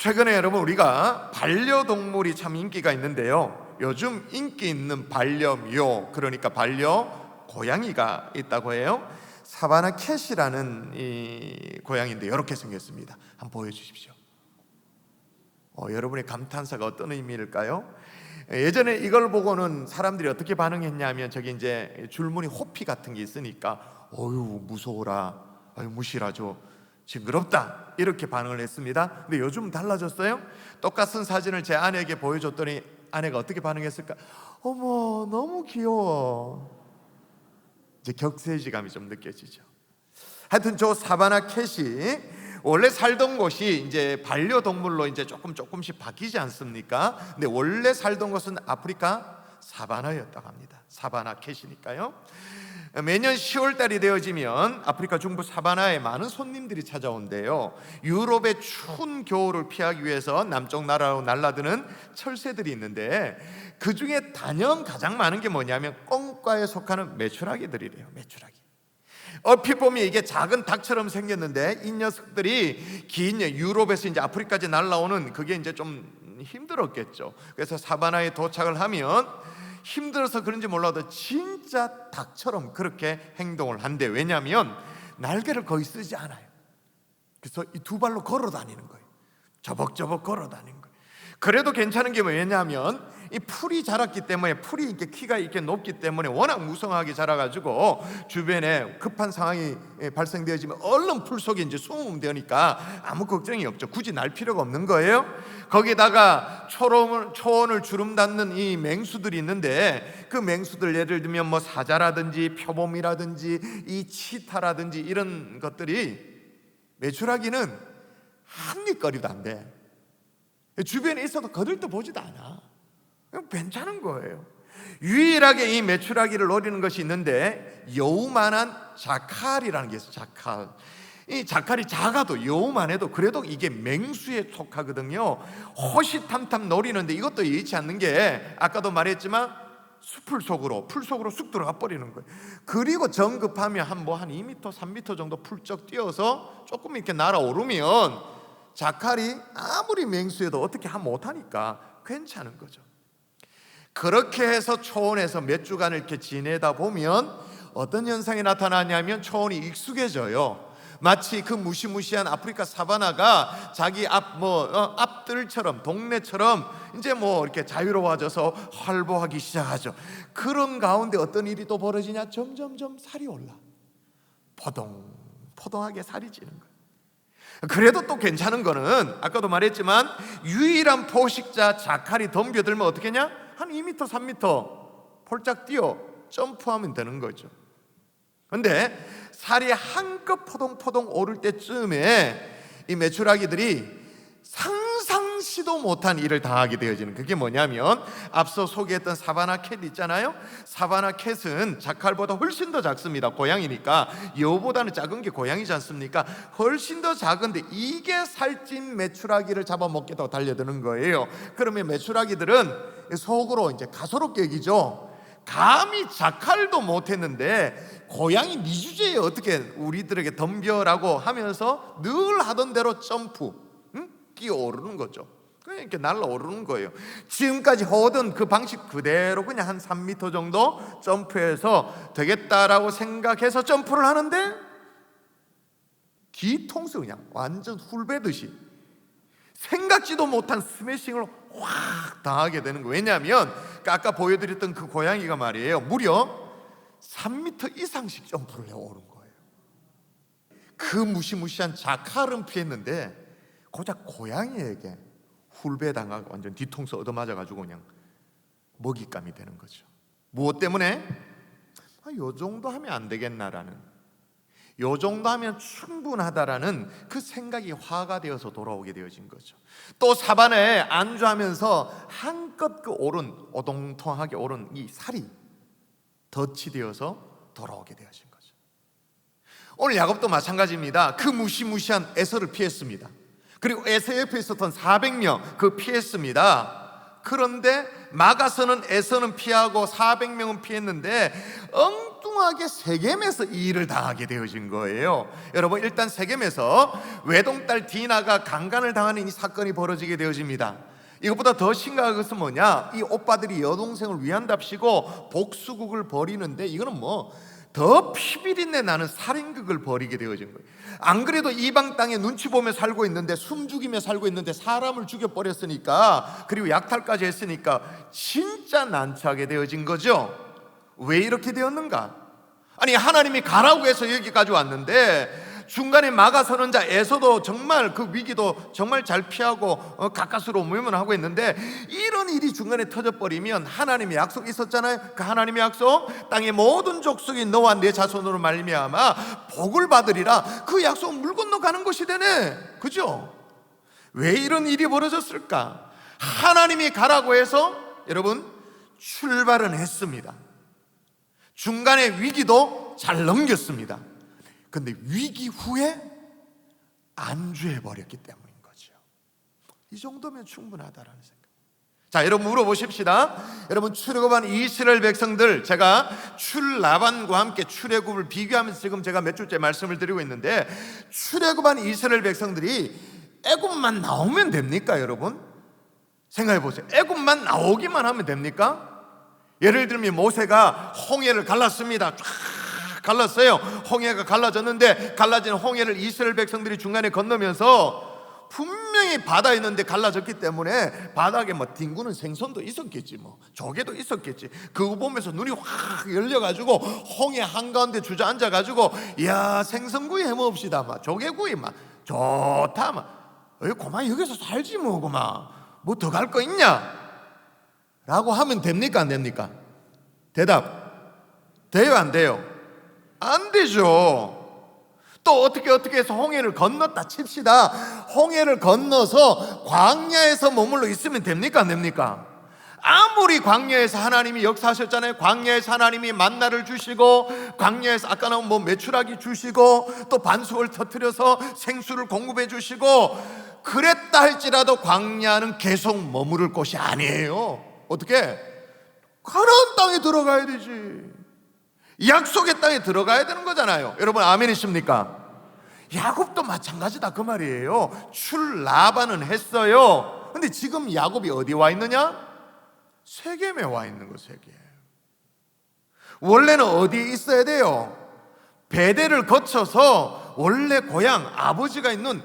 최근에 여러분 우리가 반려동물이 참 인기가 있는데요, 요즘 인기 있는 반려묘, 그러니까 반려고양이가 있다고 해요. 사바나 캣이라는 이 고양이인데 이렇게 생겼습니다. 한번 보여주십시오. 여러분의 감탄사가 어떤 의미일까요? 예전에 이걸 보고는 사람들이 어떻게 반응했냐면, 저기 이제 줄무늬 호피 같은 게 있으니까 어휴 무서워라, 아유 무시라죠, 징그럽다, 이렇게 반응을 했습니다. 근데 요즘 달라졌어요. 똑같은 사진을 제 아내에게 보여줬더니 아내가 어떻게 반응했을까? 어머 너무 귀여워. 이제 격세지감이 좀 느껴지죠. 하여튼 저 사바나 캣이 원래 살던 곳이 이제 반려동물로 이제 조금씩 바뀌지 않습니까? 근데 원래 살던 곳은 아프리카 사바나였다고 합니다. 사바나 캣이니까요. 매년 10월 달이 되어지면 아프리카 중부 사바나에 많은 손님들이 찾아온대요. 유럽의 추운 겨울을 피하기 위해서 남쪽 나라로 날아드는 철새들이 있는데, 그 중에 단연 가장 많은 게 뭐냐면 꿩과에 속하는 메추라기들이래요. 메추라기. 얼핏 보면 이게 작은 닭처럼 생겼는데, 이 녀석들이 긴 유럽에서 이제 아프리카까지 날아오는 그게 이제 좀 힘들었겠죠. 그래서 사바나에 도착을 하면 힘들어서 그런지 몰라도 진짜 닭처럼 그렇게 행동을 한대. 왜냐하면 날개를 거의 쓰지 않아요. 그래서 이 두 발로 걸어 다니는 거예요. 저벅저벅 걸어 다니는 거예요. 그래도 괜찮은 게 뭐냐면 이 풀이 자랐기 때문에, 풀이 이렇게 키가 이렇게 높기 때문에 워낙 무성하게 자라가지고 주변에 급한 상황이 발생되어지면 얼른 풀 속에 이제 숨으면 되니까 아무 걱정이 없죠. 굳이 날 필요가 없는 거예요. 거기다가 초원을 주름 닫는 이 맹수들이 있는데, 그 맹수들 예를 들면 뭐 사자라든지 표범이라든지 이 치타라든지 이런 것들이, 메추라기는 한 입거리도 안 돼. 주변에 있어도 거들떠보지도 않아. 괜찮은 거예요. 유일하게 이 메추라기를 노리는 것이 있는데, 여우만한 자칼이라는 게 있어요. 자칼. 이 자칼이 작아도 여우만 해도 그래도 이게 맹수에 속하거든요. 호시탐탐 노리는데 이것도 예의치 않는 게, 아까도 말했지만 풀 속으로 쑥 들어가 버리는 거예요. 그리고 정급하면 한 2m, 3m 정도 풀쩍 뛰어서 조금 이렇게 날아오르면 자칼이 아무리 맹수여도 어떻게 못하니까 괜찮은 거죠. 그렇게 해서 초원에서 몇 주간을 이렇게 지내다 보면 어떤 현상이 나타나냐면, 초원이 익숙해져요. 마치 그 무시무시한 아프리카 사바나가 자기 앞들처럼, 동네처럼 이제 이렇게 자유로워져서 활보하기 시작하죠. 그런 가운데 어떤 일이 또 벌어지냐? 점점점 살이 올라. 포동포동하게 살이 찌는 거예요. 그래도 또 괜찮은 거는, 아까도 말했지만 유일한 포식자 자칼이 덤벼들면 어떻게 하냐? 한 2m, 3m 폴짝 뛰어 점프하면 되는 거죠. 근데 살이 한껏 포동포동 오를 때쯤에 이 메추라기들이 상상시도 못한 일을 당하게 되어지는, 그게 뭐냐면 앞서 소개했던 사바나 캣 있잖아요. 사바나 캣은 자칼보다 훨씬 더 작습니다. 고양이니까. 여우보다는 작은 게 고양이지 않습니까? 훨씬 더 작은데 이게 살찐 메추라기를 잡아먹겠다고 달려드는 거예요. 그러면 메추라기들은 속으로 이제 가소롭게 여기죠. 감히 자칼도 못했는데 고양이 미주제에 어떻게 우리들에게 덤벼라고 하면서 늘 하던 대로 점프, 끼어오르는 거죠. 그냥 이렇게 날아오르는 거예요. 지금까지 하던 그 방식 그대로 그냥 한 3m 정도 점프해서 되겠다라고 생각해서 점프를 하는데, 뒤통수 그냥 완전 훌베듯이 생각지도 못한 스매싱을 확 당하게 되는 거예요. 왜냐하면 아까 보여드렸던 그 고양이가 말이에요, 무려 3m 이상씩 점프를 해오른 거예요. 그 무시무시한 자칼은 피했는데 고작 고양이에게 훌베당하고 완전 뒤통수 얻어맞아가지고 그냥 먹잇감이 되는 거죠. 무엇 때문에? 요 정도 하면 안 되겠나라는, 요 정도 하면 충분하다라는 그 생각이 화가 되어서 돌아오게 되어진 거죠. 또 사바나에 안주하면서 한껏 그 오동통하게 오른 이 살이 덫이 되어서 돌아오게 되어진 거죠. 오늘 야곱도 마찬가지입니다. 그 무시무시한 에서를 피했습니다. 그리고 에서 옆에 있었던 400명 그 피했습니다. 그런데 막아서는 에서는 피하고 400명은 피했는데 엉뚱하게 세겜에서 이 일을 당하게 되어진 거예요. 여러분, 일단 세겜에서 외동딸 디나가 강간을 당하는 이 사건이 벌어지게 되어집니다. 이것보다 더 심각한 것은 뭐냐, 이 오빠들이 여동생을 위한답시고 복수극을 벌이는데, 이거는 뭐 더 피비린내 나는 살인극을 벌이게 되어진 거예요. 안 그래도 이방 땅에 눈치 보며 살고 있는데, 숨죽이며 살고 있는데 사람을 죽여버렸으니까, 그리고 약탈까지 했으니까 진짜 난처하게 되어진 거죠. 왜 이렇게 되었는가? 아니, 하나님이 가라고 해서 여기까지 왔는데 중간에 막아서는 자 에서도 정말 그 위기도 정말 잘 피하고 가까스로 모임을 하고 있는데, 이런 일이 중간에 터져버리면, 하나님의 약속이 있었잖아요. 그 하나님의 약속, 땅의 모든 족속이 너와 내 자손으로 말미암아 복을 받으리라, 그 약속은 물 건너가는 것이 되네. 그죠? 왜 이런 일이 벌어졌을까? 하나님이 가라고 해서 여러분 출발은 했습니다. 중간에 위기도 잘 넘겼습니다. 근데 위기 후에 안주해버렸기 때문인 거죠. 이 정도면 충분하다라는 생각. 자, 여러분 물어보십시다. 여러분, 출애굽한 이스라엘 백성들, 제가 출라반과 함께 출애굽을 비교하면서 지금 제가 몇 주째 말씀을 드리고 있는데, 출애굽한 이스라엘 백성들이 애굽만 나오면 됩니까? 여러분 생각해 보세요. 애굽만 나오기만 하면 됩니까? 예를 들면 모세가 홍해를 갈랐습니다. 쫙 갈랐어요. 홍해가 갈라졌는데, 갈라진 홍해를 이스라엘 백성들이 중간에 건너면서 분명히 바다에 있는데 갈라졌기 때문에 바닥에 뭐 뒹구는 생선도 있었겠지, 뭐 조개도 있었겠지. 그거 보면서 눈이 확 열려가지고 홍해 한가운데 주저앉아가지고, 야, 생선구이 해먹읍시다, 막 조개구이 막 좋다, 막 고마 여기서 살지 뭐, 고마 뭐 더 갈 거 있냐? 라고 하면 됩니까? 안 됩니까? 대답. 돼요? 안 돼요? 안 되죠. 또 어떻게 해서 홍해를 건넜다 칩시다. 홍해를 건너서 광야에서 머물러 있으면 됩니까? 안 됩니까? 아무리 광야에서 하나님이 역사하셨잖아요. 광야에서 하나님이 만나를 주시고, 광야에서 아까 나온 뭐 메추라기 주시고, 또 반석을 터뜨려서 생수를 공급해 주시고, 그랬다 할지라도 광야는 계속 머무를 곳이 아니에요. 어떻게? 가나안 땅에 들어가야 되지. 약속의 땅에 들어가야 되는 거잖아요. 여러분 아멘이십니까? 야곱도 마찬가지다 그 말이에요. 출라반은 했어요. 근데 지금 야곱이 어디 와 있느냐? 세겜에 와 있는 거. 세겜. 원래는 어디에 있어야 돼요? 베델을 거쳐서 원래 고향 아버지가 있는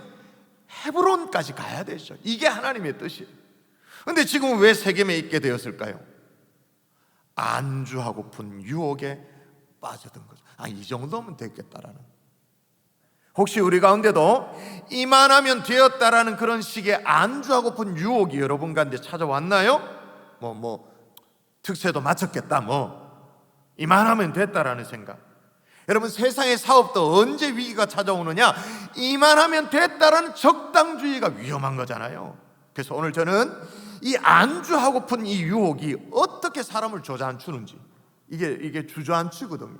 헤브론까지 가야 되죠. 이게 하나님의 뜻이에요. 근데 지금 왜 세겜에 있게 되었을까요? 안주하고픈 유혹에 빠져든 거죠. 이 정도면 됐겠다라는. 혹시 우리 가운데도 이만하면 되었다라는 그런 식의 안주하고픈 유혹이 여러분 가운데 찾아왔나요? 특세도 마쳤겠다, 이만하면 됐다라는 생각. 여러분, 세상의 사업도 언제 위기가 찾아오느냐? 이만하면 됐다라는 적당주의가 위험한 거잖아요. 그래서 오늘 저는 이 안주하고픈 이 유혹이 어떻게 사람을 주저앉히는지, 이게 주저앉히거든요.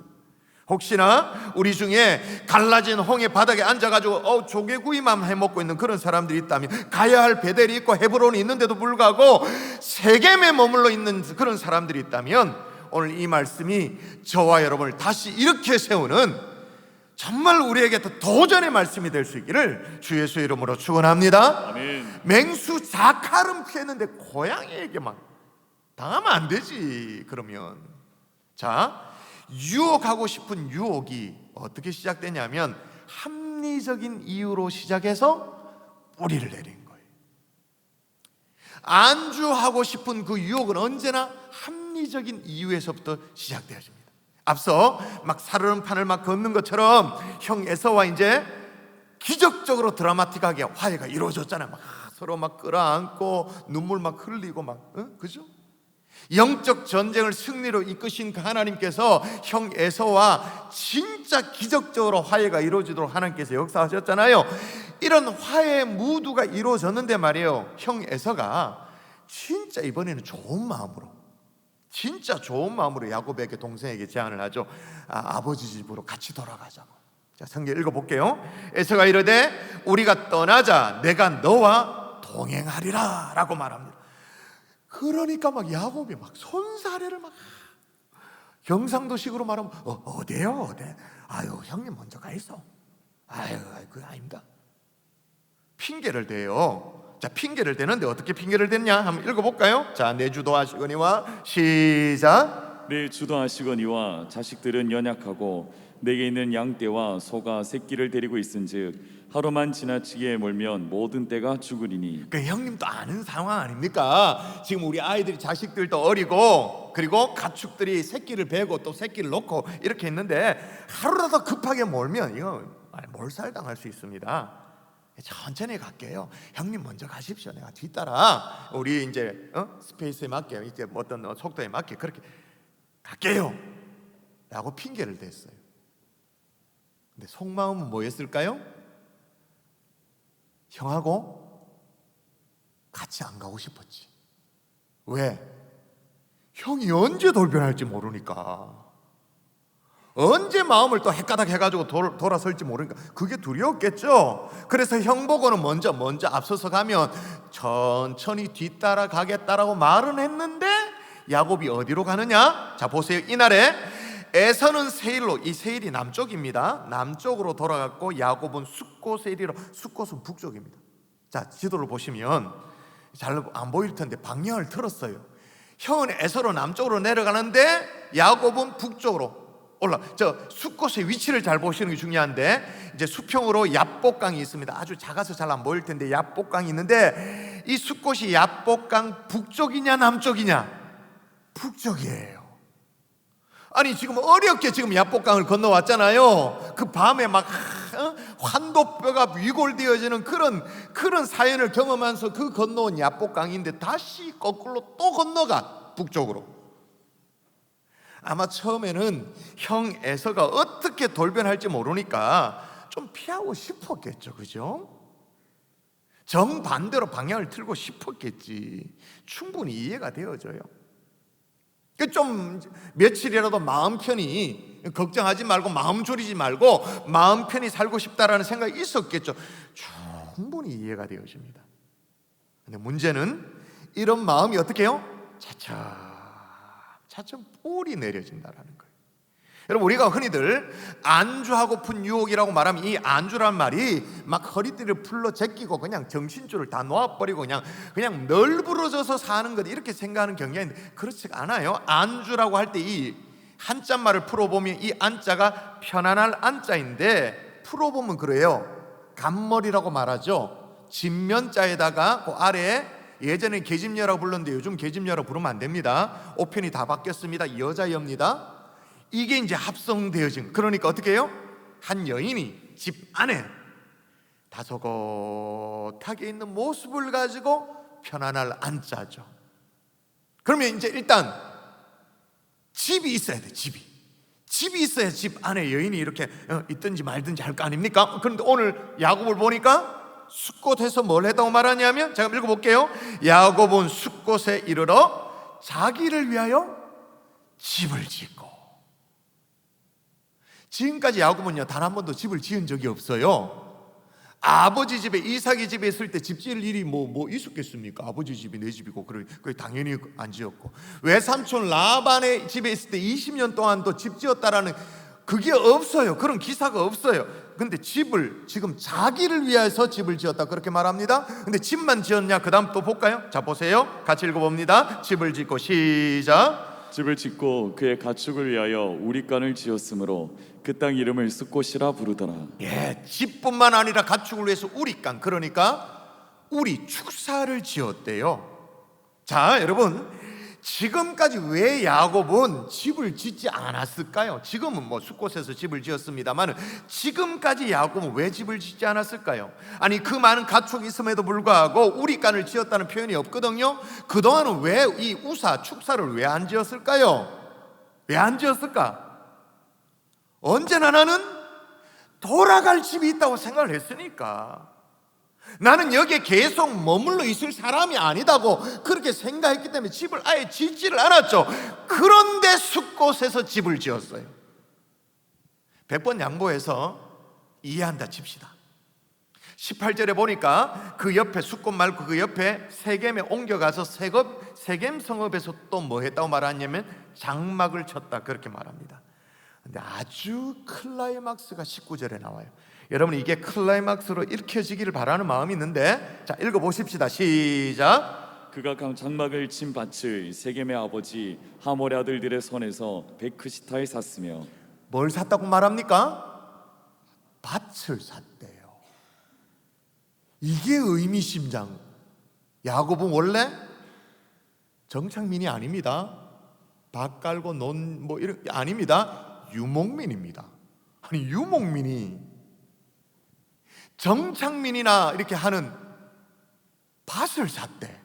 혹시나 우리 중에 갈라진 홍해 바닥에 앉아가지고 조개구이만 해먹고 있는 그런 사람들이 있다면, 가야 할 베델이 있고 헤브론이 있는데도 불구하고 세겜에 머물러 있는 그런 사람들이 있다면, 오늘 이 말씀이 저와 여러분을 다시 이렇게 세우는 정말 우리에게 더 도전의 말씀이 될 수 있기를 주 예수의 이름으로 축원합니다. 아멘. 맹수 자칼은 피했는데 고양이에게 막 당하면 안 되지. 그러면 자, 유혹하고 싶은 유혹이 어떻게 시작되냐면 합리적인 이유로 시작해서 뿌리를 내린 거예요. 안주하고 싶은 그 유혹은 언제나 합리적인 이유에서부터 시작되어집니다. 앞서 막 살얼음판을 막 걷는 것처럼 형 에서와 이제 기적적으로 드라마틱하게 화해가 이루어졌잖아요. 막 서로 막 끌어안고 눈물 막 흘리고 막, 그죠? 영적 전쟁을 승리로 이끄신 그 하나님께서 형 에서와 진짜 기적적으로 화해가 이루어지도록 하나님께서 역사하셨잖아요. 이런 화해 무드가 이루어졌는데 말이에요, 형 에서가 진짜 이번에는 진짜 좋은 마음으로 야곱에게, 동생에게 제안을 하죠. 아버지 집으로 같이 돌아가자고. 자, 성경 읽어볼게요. 에서가 이르되 우리가 떠나자, 내가 너와 동행하리라 라고 말합니다. 그러니까 막 야곱이 막 손사래를 막 경상도식으로 말하면 어디요? 어디? 아유, 형님 먼저 가 있어. 아유, 그거 아닙니다. 핑계를 대요. 자, 핑계를 대는데 어떻게 핑계를 댔냐? 한번 읽어볼까요? 자, 내 주도하시거니와 시작. 내 주도하시거니와 자식들은 연약하고 내게 있는 양떼와 소가 새끼를 데리고 있은즉 하루만 지나치게 몰면 모든 떼가 죽으리니. 그 형님도 아는 상황 아닙니까? 지금 우리 아이들이 자식들도 어리고 그리고 가축들이 새끼를 베고 또 새끼를 놓고 이렇게 있는데 하루라도 급하게 몰면 이거 몰살당할 수 있습니다. 천천히 갈게요. 형님 먼저 가십시오. 내가 뒤따라 우리 이제 스페이스에 맞게 이제 어떤 속도에 맞게 그렇게 갈게요 라고 핑계를 댔어요. 근데 속마음은 뭐였을까요? 형하고 같이 안 가고 싶었지. 왜? 형이 언제 돌변할지 모르니까, 언제 마음을 또 헷가닥 해가지고 돌아설지 모르니까 그게 두려웠겠죠. 그래서 형 보고는 먼저 앞서서 가면 천천히 뒤따라 가겠다라고 말은 했는데 야곱이 어디로 가느냐? 자, 보세요. 이날에 에서는 세일로, 이 세일이 남쪽입니다. 남쪽으로 돌아갔고 야곱은 숫곳세일이로, 숫곳은 북쪽입니다. 자, 지도를 보시면 잘 안 보일 텐데 방향을 틀었어요. 형은 에서로 남쪽으로 내려가는데 야곱은 북쪽으로 저 숫곳의 위치를 잘 보시는 게 중요한데, 이제 수평으로 얍복강이 있습니다. 아주 작아서 잘 안 보일 텐데 얍복강이 있는데, 이 숫곳이 얍복강 북쪽이냐 남쪽이냐? 북쪽이에요. 아니 지금 어렵게 지금 얍복강을 건너왔잖아요. 그 밤에 막 환도뼈가 위골되어지는 그런 사연을 경험하면서 그 건너온 얍복강인데 다시 거꾸로 또 건너가 북쪽으로. 아마 처음에는 형 에서가 어떻게 돌변할지 모르니까 좀 피하고 싶었겠죠, 그죠? 정반대로 방향을 틀고 싶었겠지. 충분히 이해가 되어져요. 좀 며칠이라도 마음 편히 걱정하지 말고 마음 졸이지 말고 마음 편히 살고 싶다라는 생각이 있었겠죠. 충분히 이해가 되어집니다. 근데 문제는 이런 마음이 어떻게 해요? 차츰 뿔이 내려진다라는 거예요. 여러분, 우리가 흔히들 안주하고픈 유혹이라고 말하면 이 안주란 말이 막 허리띠를 풀러 제끼고 그냥 정신줄을 다 놓아버리고 그냥 널브러져서 사는 것, 이렇게 생각하는 경향이 있는데 그렇지 않아요. 안주라고 할 때 이 한자말을 풀어보면 이 안자가 편안할 안자인데, 풀어보면 그래요. 간머리라고 말하죠. 진면자에다가 그 아래에, 예전에 계집녀라고 불렀는데 요즘 계집녀라고 부르면 안 됩니다. 오편이 다 바뀌었습니다. 여자여입니다. 이게 이제 합성되어진, 그러니까 어떻게 해요? 한 여인이 집 안에 다소곳하게 있는 모습을 가지고 편안할 안자죠. 그러면 이제 일단 집이 있어야 돼. 집이 있어야 집 안에 여인이 이렇게 있든지 말든지 할 거 아닙니까? 그런데 오늘 야곱을 보니까 숫곳에서 뭘 했다고 말하냐면, 제가 읽어볼게요. 야곱은 숫곳에 이르러 자기를 위하여 집을 짓고. 지금까지 야곱은요 단 한 번도 집을 지은 적이 없어요. 아버지 집에, 이삭이 집에 있을 때 집 지을 일이 뭐 있었겠습니까? 아버지 집이 내 집이고, 그게 당연히 안 지었고, 외삼촌 라반의 집에 있을 때 20년 동안도 집 지었다라는 그게 없어요. 그런 기사가 없어요. 근데 집을 지금 자기를 위해서 집을 지었다 그렇게 말합니다. 근데 집만 지었냐? 그 다음 또 볼까요? 자, 보세요. 같이 읽어봅니다. 집을 짓고 시작. 집을 짓고 그의 가축을 위하여 우리간을 지었으므로 그 땅 이름을 숫곳이라 부르더라. 예, 집뿐만 아니라 가축을 위해서 우리간, 그러니까 우리 축사를 지었대요. 자, 여러분, 지금까지 왜 야곱은 집을 짓지 않았을까요? 지금은 뭐 숫곳에서 집을 지었습니다만 지금까지 야곱은 왜 집을 짓지 않았을까요? 아니, 그 많은 가축이 있음에도 불구하고 우리간을 지었다는 표현이 없거든요. 그동안은 왜 이 우사, 축사를 왜 안 지었을까요? 왜 안 지었을까? 언제나 나는 돌아갈 집이 있다고 생각을 했으니까, 나는 여기에 계속 머물러 있을 사람이 아니다고 그렇게 생각했기 때문에 집을 아예 짓지를 않았죠. 그런데 숫곳에서 집을 지었어요. 100번 양보해서 이해한다 칩시다. 18절에 보니까 그 옆에 숫꽃 말고 그 옆에 세겜에 옮겨가서 세겜 성읍에서 또 뭐 했다고 말하냐면 장막을 쳤다 그렇게 말합니다. 근데 아주 클라이막스가 19절에 나와요. 여러분 이게 클라이막스로 읽혀지기를 바라는 마음이 있는데, 자 읽어보십시다. 시작. 그가 장막을 친 밭을 세겜의 아버지 하몰의 아들들의 손에서 베크시타에 샀으며. 뭘 샀다고 말합니까? 밭을 샀대요. 이게 의미심장. 야곱은 원래 정착민이 아닙니다. 밭 깔고 논 뭐 이런 게 아닙니다. 유목민입니다. 아니 유목민이 정착민이나 이렇게 하는 밭을 샀대.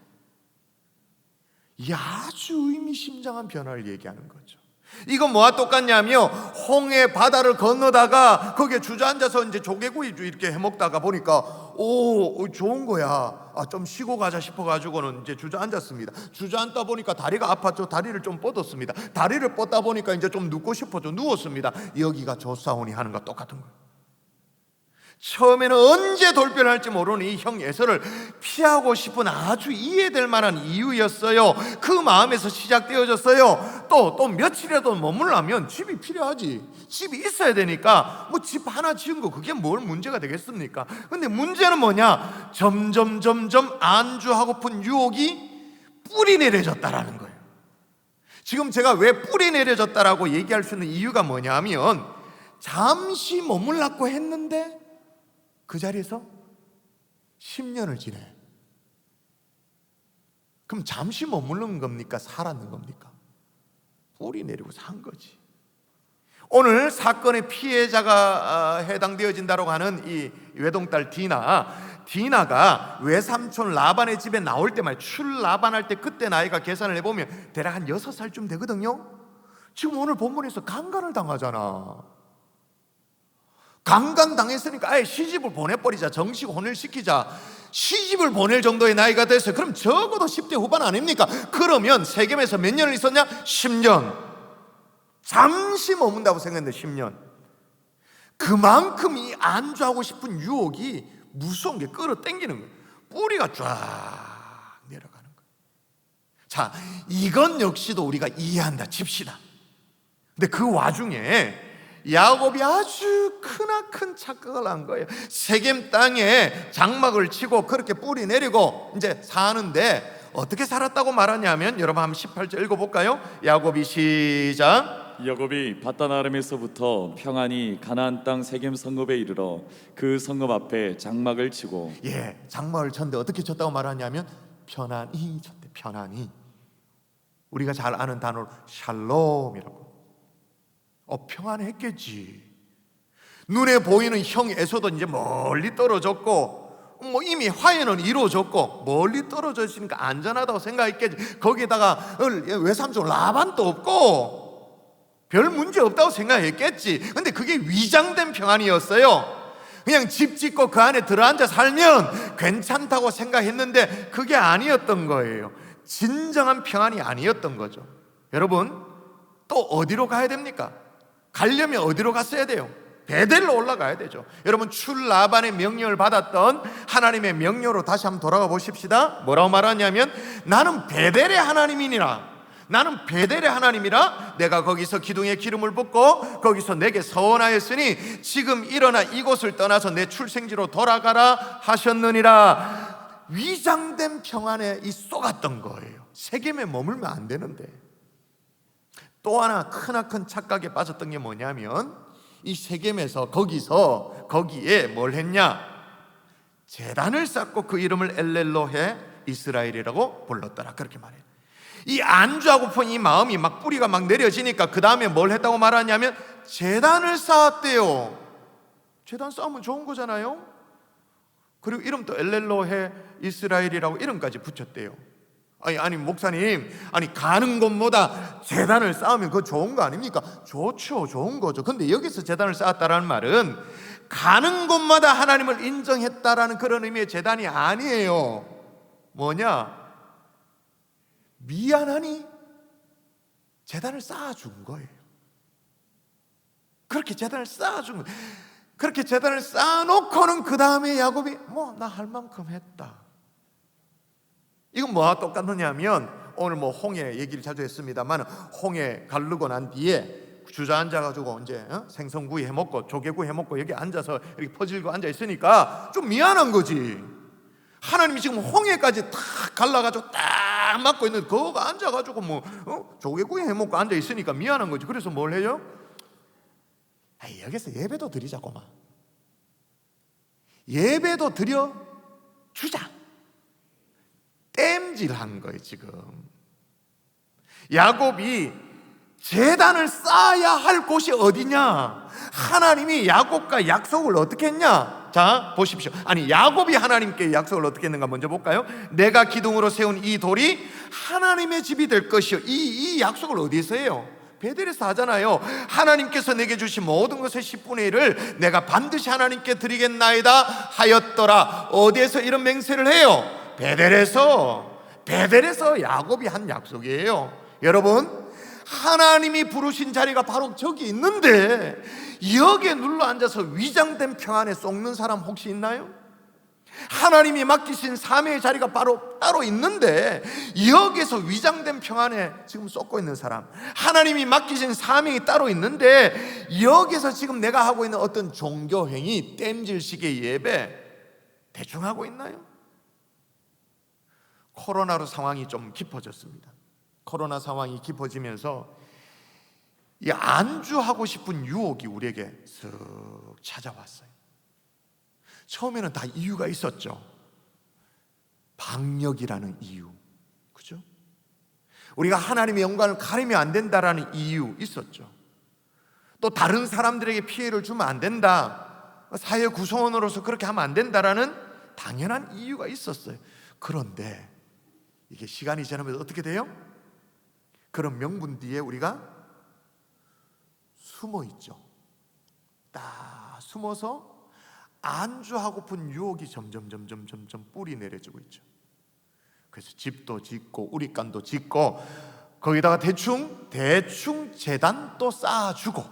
이 아주 의미심장한 변화를 얘기하는 거죠. 이건 뭐와 똑같냐면 홍해 바다를 건너다가 거기에 주저앉아서 이제 조개구이 이렇게 해먹다가 보니까 오 좋은 거야. 좀 쉬고 가자 싶어가지고는 이제 주저앉았습니다. 주저앉다 보니까 다리가 아팠죠. 다리를 좀 뻗었습니다. 다리를 뻗다 보니까 이제 좀 눕고 싶어져 누웠습니다. 여기가 조사오니 하는 거 똑같은 거예요. 처음에는 언제 돌변할지 모르는 이 형 에서를 피하고 싶은 아주 이해될 만한 이유였어요. 그 마음에서 시작되어졌어요. 또 며칠이라도 머물려면 집이 필요하지. 집이 있어야 되니까 뭐 집 하나 지은 거 그게 뭘 문제가 되겠습니까? 근데 문제는 뭐냐? 점점 안주하고픈 유혹이 뿌리 내려졌다라는 거예요. 지금 제가 왜 뿌리 내려졌다라고 얘기할 수 있는 이유가 뭐냐면 잠시 머물라고 했는데 그 자리에서 10년을 지내. 그럼 잠시 머무른 겁니까? 살았는 겁니까? 뿌리 내리고 산 거지. 오늘 사건의 피해자가 해당되어진다고 하는 이 외동딸 디나가 외삼촌 라반의 집에 나올 때 말 출라반할 때 그때 나이가 계산을 해보면 대략 한 6살쯤 되거든요. 지금 오늘 본문에서 강간을 당하잖아. 강간당했으니까 아예 시집을 보내버리자. 정식 혼혈시키자. 시집을 보낼 정도의 나이가 됐어요. 그럼 적어도 10대 후반 아닙니까? 그러면 세겜에서 몇 년을 있었냐? 10년. 잠시 머문다고 생각했는데 10년. 그만큼 이 안주하고 싶은 유혹이 무서운 게 끌어당기는 거예요. 뿌리가 쫙 내려가는 거예요. 자, 이건 역시도 우리가 이해한다 칩시다. 근데 그 와중에 야곱이 아주 크나큰 착각을 한 거예요. 세겜 땅에 장막을 치고 그렇게 뿌리 내리고 이제 사는데 어떻게 살았다고 말하냐면 여러분 한번 18절 읽어볼까요? 야곱이 시작. 야곱이 바단 아람에서부터 평안히 가나안 땅 세겜 성읍에 이르러 그 성읍 앞에 장막을 치고. 장막을 쳤는데 어떻게 쳤다고 말하냐면 편안히 쳤대. 편안히. 우리가 잘 아는 단어로 샬롬이라고. 평안했겠지. 눈에 보이는 형 에서도 이제 멀리 떨어졌고 뭐 이미 화해는 이루어졌고 멀리 떨어져 있으니까 안전하다고 생각했겠지. 거기다가 외삼촌 라반도 없고 별 문제 없다고 생각했겠지. 근데 그게 위장된 평안이었어요. 그냥 집 짓고 그 안에 들어앉아 살면 괜찮다고 생각했는데 그게 아니었던 거예요. 진정한 평안이 아니었던 거죠. 여러분 또 어디로 가야 됩니까? 가려면 어디로 갔어야 돼요? 베델로 올라가야 되죠. 여러분 출라반의 명령을 받았던 하나님의 명령으로 다시 한번 돌아가 보십시다. 뭐라고 말하냐면 나는 베델의 하나님이니라. 나는 베델의 하나님이라. 내가 거기서 기둥에 기름을 붓고 거기서 내게 서원하였으니 지금 일어나 이곳을 떠나서 내 출생지로 돌아가라 하셨느니라. 위장된 평안에 속았던 거예요. 세겜에 머물면 안 되는데. 또 하나 크나큰 착각에 빠졌던 게 뭐냐면 이 세겜에서 거기에 뭘 했냐? 제단을 쌓고 그 이름을 엘렐로헤 이스라엘이라고 불렀더라. 그렇게 말해요. 이 안주하고픈 이 마음이 막 뿌리가 막 내려지니까 그 다음에 뭘 했다고 말하냐면 제단을 쌓았대요. 제단 쌓으면 좋은 거잖아요. 그리고 이름도 엘렐로헤 이스라엘이라고 이름까지 붙였대요. 아니 목사님, 가는 곳마다 제단을 쌓으면 그거 좋은 거 아닙니까? 좋죠, 좋은 거죠. 근데 여기서 제단을 쌓았다라는 말은 가는 곳마다 하나님을 인정했다라는 그런 의미의 제단이 아니에요. 뭐냐? 미안하니 제단을 쌓아준 거예요. 그렇게 제단을 쌓아준 거예요. 그렇게 제단을 쌓아놓고는 그 다음에 야곱이 뭐 나 할 만큼 했다. 이건 뭐와 똑같느냐 하면 오늘 뭐 홍해 얘기를 자주 했습니다만 홍해 가르고 난 뒤에 주저앉아가지고 이제 생선구이 해먹고 조개구이 해먹고 여기 앉아서 이렇게 퍼질고 앉아 있으니까 좀 미안한 거지. 하나님이 지금 홍해까지 탁 갈라가지고 딱 막고 있는데 그거 앉아가지고 뭐 조개구이 해먹고 앉아 있으니까 미안한 거지. 그래서 뭘 해요? 여기서 예배도 드리자고만. 예배도 드려 주자. 땜질한 거예요 지금. 야곱이 제단을 쌓아야 할 곳이 어디냐? 하나님이 야곱과 약속을 어떻게 했냐? 자 보십시오. 아니 야곱이 하나님께 약속을 어떻게 했는가 먼저 볼까요? 내가 기둥으로 세운 이 돌이 하나님의 집이 될 것이요. 이 약속을 어디에서 해요? 베델에서 하잖아요. 하나님께서 내게 주신 모든 것의 10분의 1을 내가 반드시 하나님께 드리겠나이다 하였더라. 어디에서 이런 맹세를 해요? 베델에서 야곱이 한 약속이에요. 여러분, 하나님이 부르신 자리가 바로 저기 있는데 여기에 눌러 앉아서 위장된 평안에 썩는 사람 혹시 있나요? 하나님이 맡기신 사명의 자리가 바로 따로 있는데 여기에서 위장된 평안에 지금 쏟고 있는 사람, 하나님이 맡기신 사명이 따로 있는데 여기서 지금 내가 하고 있는 어떤 종교행위, 땜질식의 예배 대충 하고 있나요? 코로나로 상황이 좀 깊어졌습니다. 코로나 상황이 깊어지면서 이 안주하고 싶은 유혹이 우리에게 쓱 찾아왔어요. 처음에는 다 이유가 있었죠. 방역이라는 이유, 그죠? 우리가 하나님의 영광을 가리면 안 된다라는 이유 있었죠. 또 다른 사람들에게 피해를 주면 안 된다, 사회 구성원으로서 그렇게 하면 안 된다라는 당연한 이유가 있었어요. 그런데 이게 시간이 지나면 어떻게 돼요? 그런 명분 뒤에 우리가 숨어 있죠. 딱 숨어서 안주하고픈 유혹이 점점 뿌리 내려지고 있죠. 그래서 집도 짓고 우리간도 짓고 거기다가 대충 제단도 쌓아주고,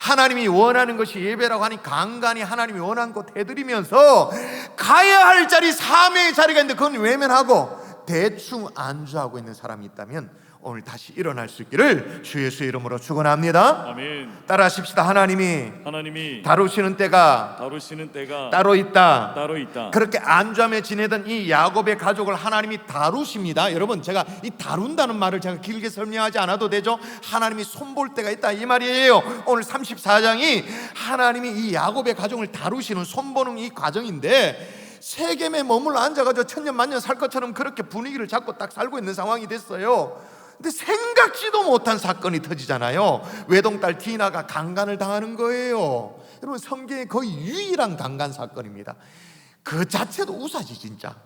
하나님이 원하는 것이 예배라고 하니 간간히 하나님이 원하는 것 해드리면서 가야 할 자리, 사명의 자리가 있는데 그건 외면하고 대충 안주하고 있는 사람이 있다면 오늘 다시 일어날 수 있기를 주 예수의 이름으로 축원합니다. 아멘. 따라하십시다. 하나님이 다루시는 때가 따로 있다. 그렇게 안주하며 지내던 이 야곱의 가족을 하나님이 다루십니다. 여러분, 제가 이 다룬다는 말을 제가 길게 설명하지 않아도 되죠. 하나님이 손볼 때가 있다 이 말이에요. 오늘 34장이 하나님이 이 야곱의 가족을 다루시는, 손보는 이 과정인데 세겜에 머물러 앉아가지고 천년만년 살 것처럼 그렇게 분위기를 잡고 딱 살고 있는 상황이 됐어요. 근데 생각지도 못한 사건이 터지잖아요. 외동딸 디나가 강간을 당하는 거예요. 여러분, 성경의 거의 유일한 강간 사건입니다. 그 자체도 우사지 진짜,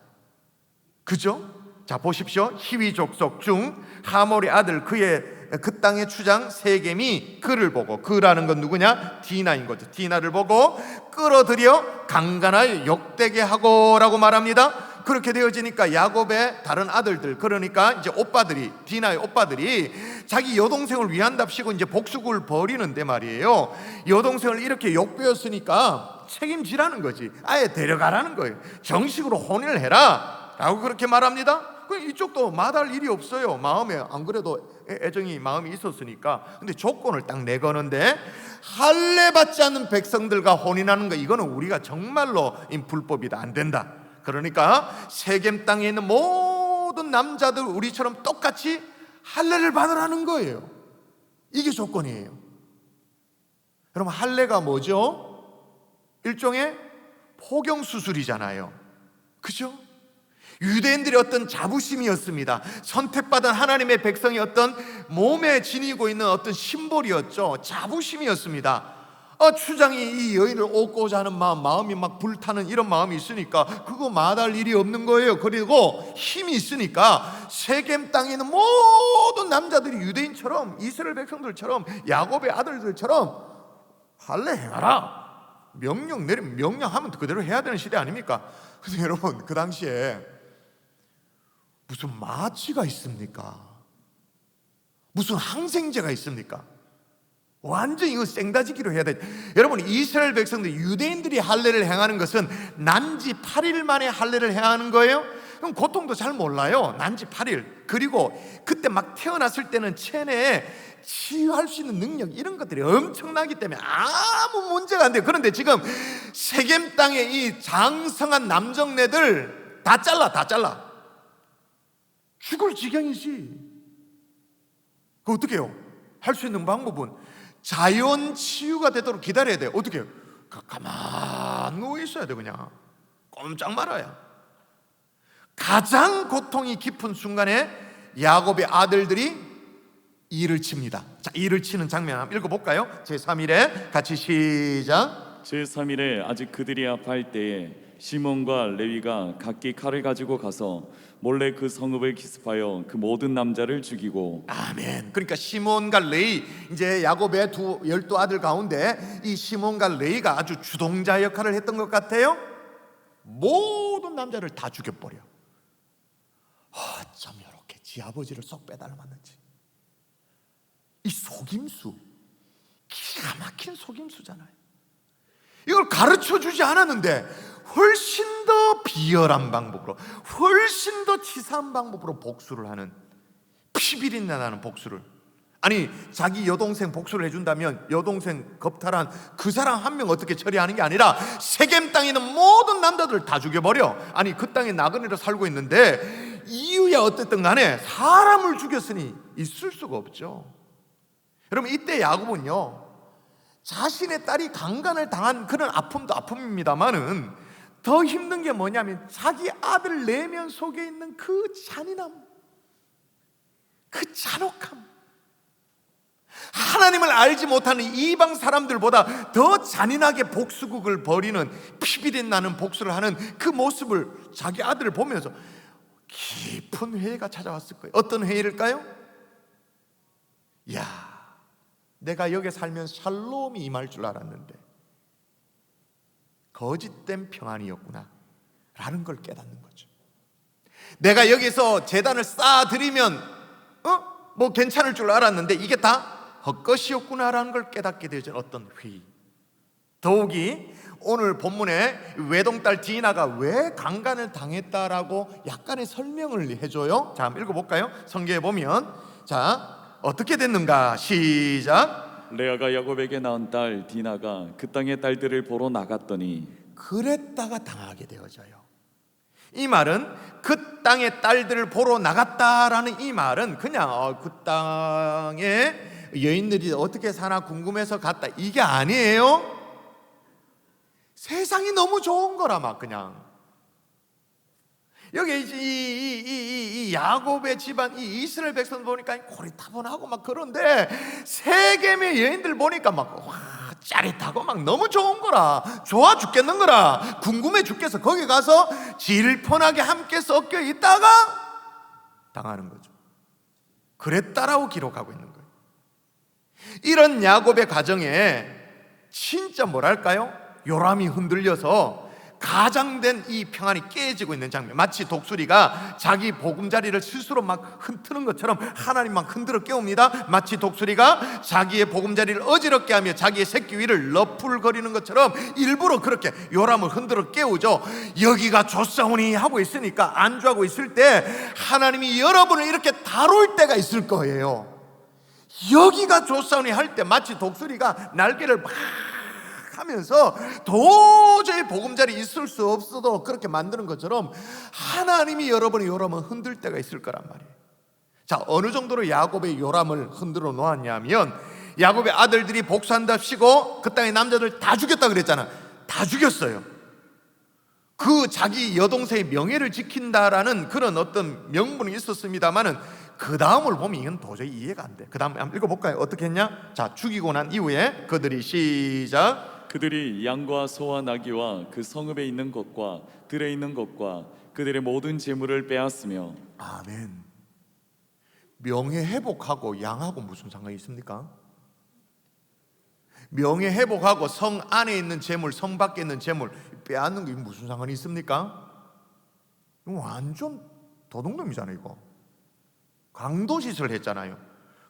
그죠? 자 보십시오. 히위 족속 중 하몰의 아들 그 땅의 추장 세겜이 그를 보고, 그라는 건 누구냐? 디나인 거죠. 디나를 보고 끌어들여 강간하여 욕되게 하고라고 말합니다. 그렇게 되어지니까 야곱의 다른 아들들, 그러니까 이제 오빠들이, 디나의 오빠들이 자기 여동생을 위한답시고 이제 복수를 벌이는데 말이에요. 여동생을 이렇게 욕배웠으니까 책임지라는 거지. 아예 데려가라는 거예요. 정식으로 혼인을 해라 라고 그렇게 말합니다. 이쪽도 마다할 일이 없어요. 마음에 안 그래도 애정이 마음이 있었으니까. 근데 조건을 딱 내거는데, 할례 받지 않는 백성들과 혼인하는 거, 이거는 우리가 정말로 불법이다, 안 된다. 그러니까 세겜 땅에 있는 모든 남자들 우리처럼 똑같이 할례를 받으라는 거예요. 이게 조건이에요. 여러분, 할례가 뭐죠? 일종의 포경 수술이잖아요, 그죠? 유대인들의 어떤 자부심이었습니다. 선택받은 하나님의 백성이 어떤 몸에 지니고 있는 어떤 심볼이었죠. 자부심이었습니다. 추장이 이 여인을 얻고자 하는 마음이 막 불타는 이런 마음이 있으니까 그거 마다할 일이 없는 거예요. 그리고 힘이 있으니까 세겜 땅에 있는 모든 남자들이 유대인처럼, 이스라엘 백성들처럼, 야곱의 아들들처럼 할례 행하라, 명령 내리면 명령하면 그대로 해야 되는 시대 아닙니까? 그래서 여러분, 그 당시에 무슨 마취가 있습니까? 무슨 항생제가 있습니까? 완전히 이거 생다지기로 해야 돼. 여러분, 이스라엘 백성들, 유대인들이 할례를 행하는 것은 난지 8일 만에 할례를 행하는 거예요. 그럼 고통도 잘 몰라요. 난지 8일. 그리고 그때 막 태어났을 때는 체내에 치유할 수 있는 능력, 이런 것들이 엄청나기 때문에 아무 문제가 안 돼요. 그런데 지금 세겜 땅의 이 장성한 남정네들 다 잘라. 죽을 지경이지. 그 어떻게 해요? 할 수 있는 방법은 자연 치유가 되도록 기다려야 돼요. 어떻게 해요? 가만 누워 있어야 돼. 그냥 꼼짝 말아야. 가장 고통이 깊은 순간에 야곱의 아들들이 이를 칩니다. 자, 이를 치는 장면 한번 읽어볼까요? 제3일에 같이 시작. 제3일에 아직 그들이 아파할 때에 시몬과 레위가 각기 칼을 가지고 가서 몰래 그 성읍을 기습하여 그 모든 남자를 죽이고. 아멘. 그러니까 시몬과 레위, 이제 야곱의 12아들 가운데 이 시몬과 레위가 아주 주동자 역할을 했던 것 같아요. 모든 남자를 다 죽여버려. 어쩜 이렇게 지 아버지를 쏙 빼닮았는지. 이 속임수, 기가 막힌 속임수잖아요. 이걸 가르쳐 주지 않았는데 훨씬 더 비열한 방법으로, 훨씬 더 치사한 방법으로 복수를 하는, 피비린내 나는 복수를. 아니, 자기 여동생 복수를 해준다면 여동생 겁탈한 그 사람 한 명 어떻게 처리하는 게 아니라 세겜 땅에 있는 모든 남자들을 다 죽여버려. 아니, 그 땅에 나그네로 살고 있는데 이유야 어쨌든 간에 사람을 죽였으니 있을 수가 없죠. 여러분, 이때 야곱은요, 자신의 딸이 강간을 당한 그런 아픔도 아픔입니다만은 더 힘든 게 뭐냐면 자기 아들 내면 속에 있는 그 잔인함, 그 잔혹함, 하나님을 알지 못하는 이방 사람들보다 더 잔인하게 복수극을 벌이는, 피비린 나는 복수를 하는 그 모습을 자기 아들을 보면서 깊은 회의가 찾아왔을 거예요. 어떤 회의일까요? 야, 내가 여기 살면 샬롬이 임할 줄 알았는데 거짓된 평안이었구나 라는 걸 깨닫는 거죠. 내가 여기서 제단을 쌓아드리면 뭐 괜찮을 줄 알았는데 이게 다 헛것이었구나 라는 걸 깨닫게 되어진 어떤 회의. 더욱이 오늘 본문에 외동딸 디나가 왜 강간을 당했다라고 약간의 설명을 해줘요. 자, 한번 읽어볼까요? 성경에 보면, 자, 어떻게 됐는가? 시작. 레아가 야곱에게 낳은 딸 디나가 그 땅의 딸들을 보러 나갔더니. 그랬다가 당하게 되어져요. 이 말은 그 땅의 딸들을 보러 나갔다라는 이 말은 그냥 그 땅에 여인들이 어떻게 사나 궁금해서 갔다, 이게 아니에요. 세상이 너무 좋은 거라 막 그냥. 여기 이 야곱의 집안, 이 이스라엘 백성 보니까 고리타분하고 막 그런데 세겜의 여인들 보니까 막 와, 짜릿하고 막 너무 좋은 거라, 좋아 죽겠는 거라, 궁금해 죽겠어. 거기 가서 질펀하게 함께 섞여 있다가 당하는 거죠. 그랬다라고 기록하고 있는 거예요. 이런 야곱의 가정에 진짜 뭐랄까요? 요람이 흔들려서 가장된 이 평안이 깨지고 있는 장면, 마치 독수리가 자기 보금자리를 스스로 막 흔드는 것처럼 하나님 막 흔들어 깨웁니다. 마치 독수리가 자기의 보금자리를 어지럽게 하며 자기의 새끼 위를 너풀거리는 것처럼 일부러 그렇게 요람을 흔들어 깨우죠. 여기가 좋사오니 하고 있으니까 안주하고 있을 때 하나님이 여러분을 이렇게 다룰 때가 있을 거예요. 여기가 좋사오니 할 때 마치 독수리가 날개를 막 하면서 도저히 보금자리 있을 수 없어도 그렇게 만드는 것처럼 하나님이 여러분의 요람을 흔들 때가 있을 거란 말이에요. 자, 어느 정도로 야곱의 요람을 흔들어 놓았냐면, 야곱의 아들들이 복수한답시고 그 땅의 남자들 다 죽였다 그랬잖아. 다 죽였어요. 그 자기 여동생의 명예를 지킨다라는 그런 어떤 명분이 있었습니다만은 그 다음을 보면 이건 도저히 이해가 안 돼. 그 다음 한번 읽어볼까요? 어떻게 했냐? 자, 죽이고 난 이후에 그들이 시작. 그들이 양과 소와 나귀와 그 성읍에 있는 것과 들에 있는 것과 그들의 모든 재물을 빼앗으며. 아멘. 명예 회복하고 양하고 무슨 상관이 있습니까? 명예 회복하고 성 안에 있는 재물, 성 밖에 있는 재물 빼앗는 게 무슨 상관이 있습니까? 이거 완전 도둑놈이잖아요. 이거 강도 짓을 했잖아요.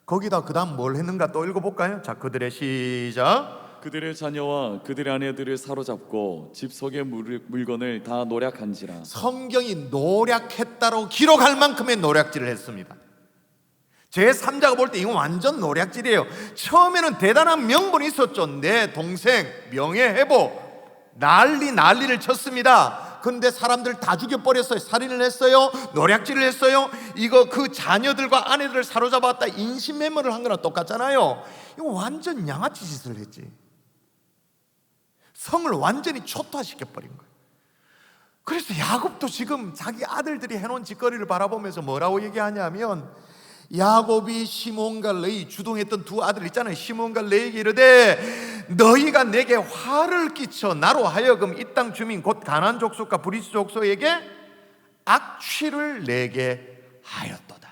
거기다 그 다음 뭘 했는가 또 읽어볼까요? 자, 그들의 시작. 그들의 자녀와 그들의 아내들을 사로잡고 집 속의 물건을 다 노략한지라. 성경이 노략했다고 기록할 만큼의 노략질을 했습니다. 제 3자가 볼 때 이건 완전 노략질이에요. 처음에는 대단한 명분이 있었죠. 내 동생 명예회복, 난리를 쳤습니다. 그런데 사람들 다 죽여버렸어요. 살인을 했어요. 노략질을 했어요. 이거 그 자녀들과 아내들을 사로잡았다 인신매매를 한 거랑 똑같잖아요. 이거 완전 양아치 짓을 했지. 성을 완전히 초토화시켜버린 거예요. 그래서 야곱도 지금 자기 아들들이 해놓은 짓거리를 바라보면서 뭐라고 얘기하냐면, 야곱이 시몬과 레위, 주동했던 두 아들 있잖아요. 시몬과 레위에게 이르되 너희가 내게 화를 끼쳐 나로 하여금 이 땅 주민 곧 가나안 족속과 브리스 족속에게 악취를 내게 하였도다.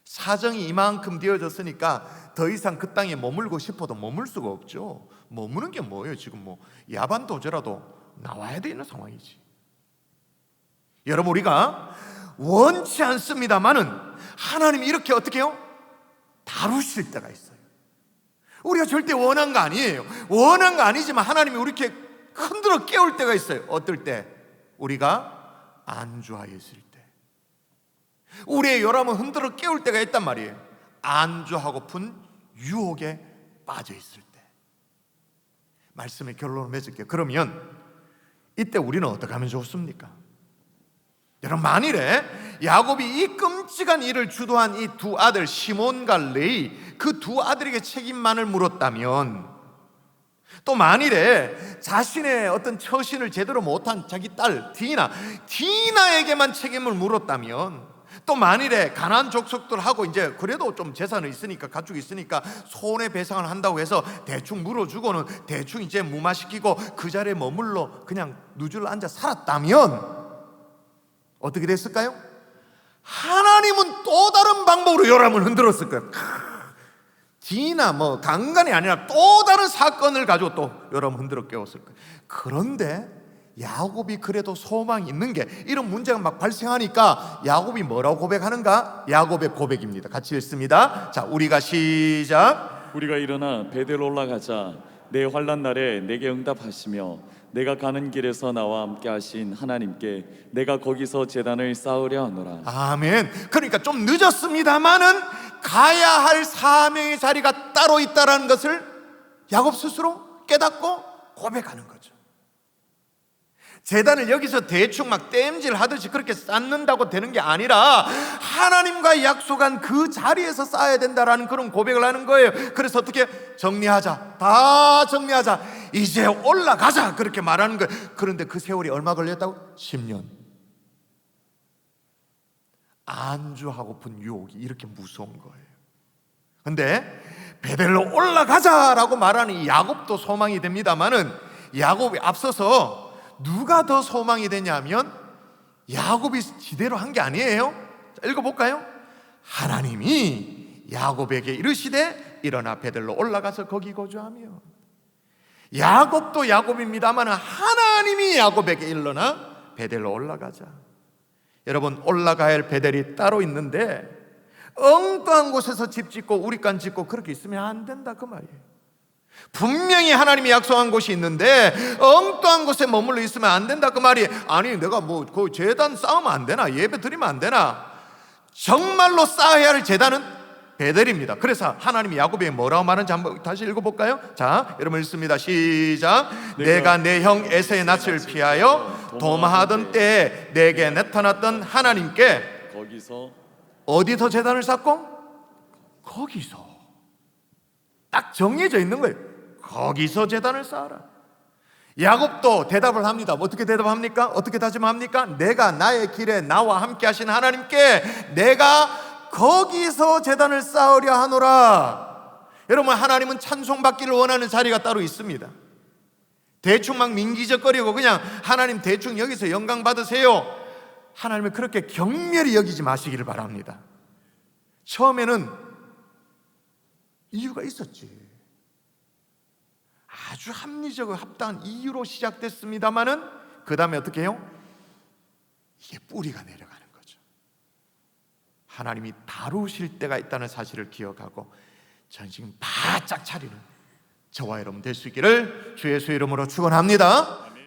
사정이 이만큼 되어졌으니까 더 이상 그 땅에 머물고 싶어도 머물 수가 없죠. 머무는 게 뭐예요? 지금 뭐 야반 도저라도 나와야 되는 상황이지. 여러분, 우리가 원치 않습니다만은 하나님이 이렇게 어떻게 해요? 다루실 때가 있어요. 우리가 절대 원한 거 아니에요. 원한 거 아니지만 하나님이 우리 이렇게 흔들어 깨울 때가 있어요. 어떨 때? 우리가 안주하여 있을 때. 우리의 요람을 흔들어 깨울 때가 있단 말이에요. 안주하고픈 유혹에 빠져 있을 때. 말씀의 결론을 맺을게요. 그러면 이때 우리는 어떻게 하면 좋습니까? 여러분, 만일에 야곱이 이 끔찍한 일을 주도한 이 두 아들 시몬과 레위, 그 두 아들에게 책임만을 물었다면, 또 만일에 자신의 어떤 처신을 제대로 못한 자기 딸 디나에게만 책임을 물었다면, 또 만일에 가나안 족속들하고 이제 그래도 좀 재산이 있으니까, 가축이 있으니까 손해배상을 한다고 해서 대충 물어주고는 대충 이제 무마시키고 그 자리에 머물러 그냥 누줄 앉아 살았다면 어떻게 됐을까요? 하나님은 또 다른 방법으로 요람을 흔들었을 거예요. 디나 뭐 강간이 아니라 또 다른 사건을 가지고 또 요람을 흔들어 깨웠을 거예요. 그런데 야곱이 그래도 소망이 있는 게, 이런 문제가 막 발생하니까 야곱이 뭐라고 고백하는가? 야곱의 고백입니다. 같이 읽습니다. 자, 우리가 시작. 우리가 일어나 베델 올라가자. 내 환난 날에 내게 응답하시며 내가 가는 길에서 나와 함께 하신 하나님께 내가 거기서 제단을 쌓으려 하노라. 아멘. 그러니까 좀 늦었습니다마는 가야 할 사명의 자리가 따로 있다는 것을 야곱 스스로 깨닫고 고백하는 거죠. 제단을 여기서 대충 막 땜질 하듯이 그렇게 쌓는다고 되는 게 아니라 하나님과 약속한 그 자리에서 쌓아야 된다라는 그런 고백을 하는 거예요. 그래서 어떻게 정리하자, 다 정리하자, 이제 올라가자, 그렇게 말하는 거예요. 그런데 그 세월이 얼마 걸렸다고? 10년. 안주하고픈 유혹이 이렇게 무서운 거예요. 근데 베델로 올라가자라고 말하는 이 야곱도 소망이 됩니다만은, 야곱이 앞서서 누가 더 소망이 되냐면 야곱이 지대로 한 게 아니에요. 자, 읽어볼까요? 하나님이 야곱에게 이르시되 일어나 베델로 올라가서 거기 거주하며. 야곱도 야곱입니다만 하나님이 야곱에게 일어나 베델로 올라가자. 여러분, 올라가야 할 베델이 따로 있는데 엉뚱한 곳에서 집 짓고 우리간 짓고 그렇게 있으면 안 된다, 그 말이에요. 분명히 하나님이 약속한 곳이 있는데 엉뚱한 곳에 머물러 있으면 안 된다, 그 말이. 아니, 내가 뭐 그 제단 쌓으면 안 되나, 예배 드리면 안 되나? 정말로 쌓아야 할 제단은 베델입니다. 그래서 하나님이 야곱에게 뭐라고 말하는지 한번 다시 읽어볼까요? 자, 여러분 읽습니다. 시작. 내가 내 형 에서의 낯을 피하여 도마하던 때에 내게 나타났던 하나님께 거기서 어디서 제단을 쌓고? 거기서. 딱 정해져 있는 거예요. 거기서 제단을 쌓아라. 야곱도 대답을 합니다. 어떻게 대답합니까? 어떻게 다짐합니까? 내가 나의 길에 나와 함께 하신 하나님께 내가 거기서 제단을 쌓으려 하노라. 여러분, 하나님은 찬송받기를 원하는 자리가 따로 있습니다. 대충 막 민기적거리고 그냥 하나님 대충 여기서 영광 받으세요, 하나님을 그렇게 경멸히 여기지 마시기를 바랍니다. 처음에는 이유가 있었지. 아주 합리적으로 합당한 이유로 시작됐습니다마는 그 다음에 어떻게 해요? 이게 뿌리가 내려가는 거죠. 하나님이 다루실 때가 있다는 사실을 기억하고 전신 바짝 차리는 저와 여러분 될 수 있기를 주 예수의 이름으로 축원합니다.